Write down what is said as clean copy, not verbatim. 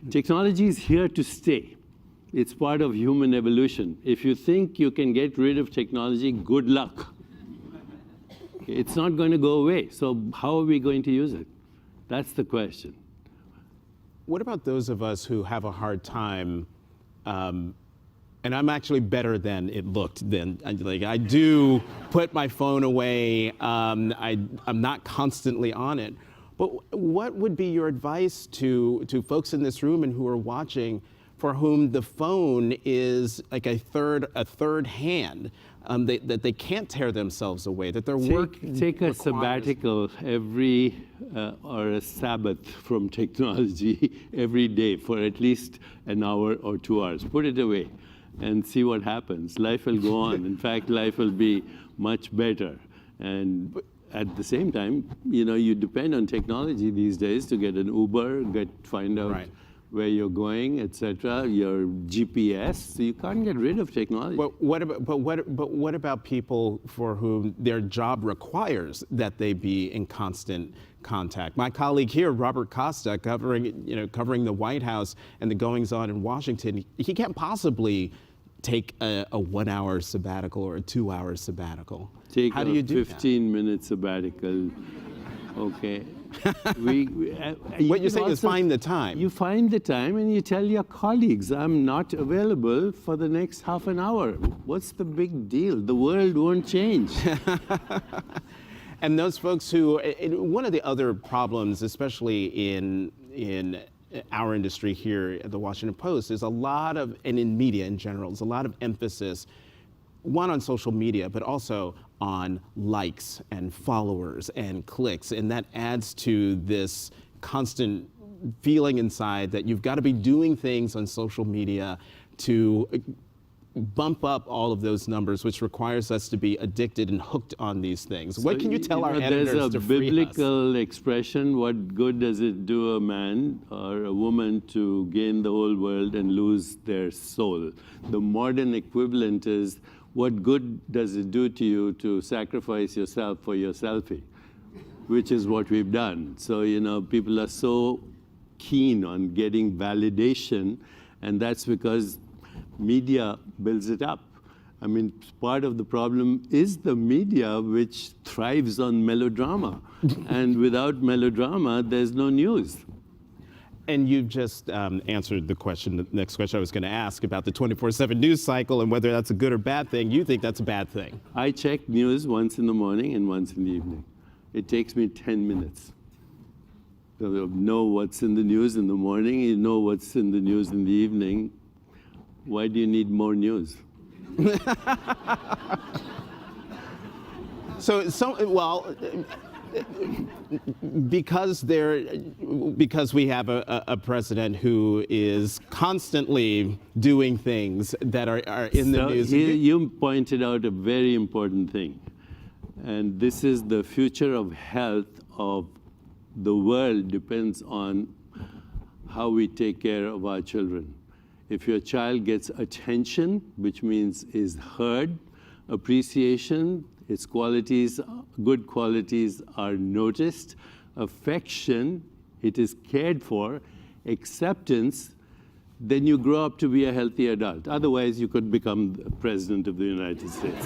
Technology is here to stay. It's part of human evolution. If you think you can get rid of technology, good luck. It's not going to go away. So how are we going to use it? That's the question. What about those of us who have a hard time, and I'm actually better than it looked then. Like, I do put my phone away. I'm not constantly on it. But what would be your advice to folks in this room and who are watching for whom the phone is like a third hand, that they can't tear themselves away, that their work take a sabbatical or a Sabbath from technology every day for at least an hour or 2 hours. Put it away and see what happens. Life will go on. In fact, life will be much better. And at the same time, you depend on technology these days to get an Uber, find out where you're going, etc. Your GPS. So you can't get rid of technology. But what about people for whom their job requires that they be in constant contact? My colleague here, Robert Costa, covering the White House and the goings-on in Washington, he can't possibly take a 1 hour sabbatical or a 2 hour sabbatical. How do you do 15-minute sabbatical. Okay. What you're saying is find the time. You find the time and you tell your colleagues, I'm not available for the next half an hour. What's the big deal? The world won't change. And those folks who, one of the other problems, especially in our industry here at the Washington Post, is a lot of, and in media in general, there's a lot of emphasis, one on social media, but also on likes and followers and clicks. And that adds to this constant feeling inside that you've got to be doing things on social media to bump up all of those numbers, which requires us to be addicted and hooked on these things. So what can you tell our editors to free us? There's a biblical expression, what good does it do a man or a woman to gain the whole world and lose their soul? The modern equivalent is, what good does it do to you to sacrifice yourself for your selfie? Which is what we've done. So, people are so keen on getting validation, and that's because media builds it up. I mean, part of the problem is the media, which thrives on melodrama. And without melodrama, there's no news. And you've just answered the next question I was going to ask about the 24/7 news cycle and whether that's a good or bad thing. You think that's a bad thing? I check news once in the morning and once in the evening. It takes me 10 minutes. So you know what's in the news in the morning, you know what's in the news in the evening. Why do you need more news? Because we have a president who is constantly doing things that are in the news. You pointed out a very important thing. And this is the future of health of the world depends on how we take care of our children. If your child gets attention, which means is heard, appreciation, its qualities, good qualities are noticed, affection, it is cared for, acceptance, then you grow up to be a healthy adult. Otherwise, you could become the President of the United States.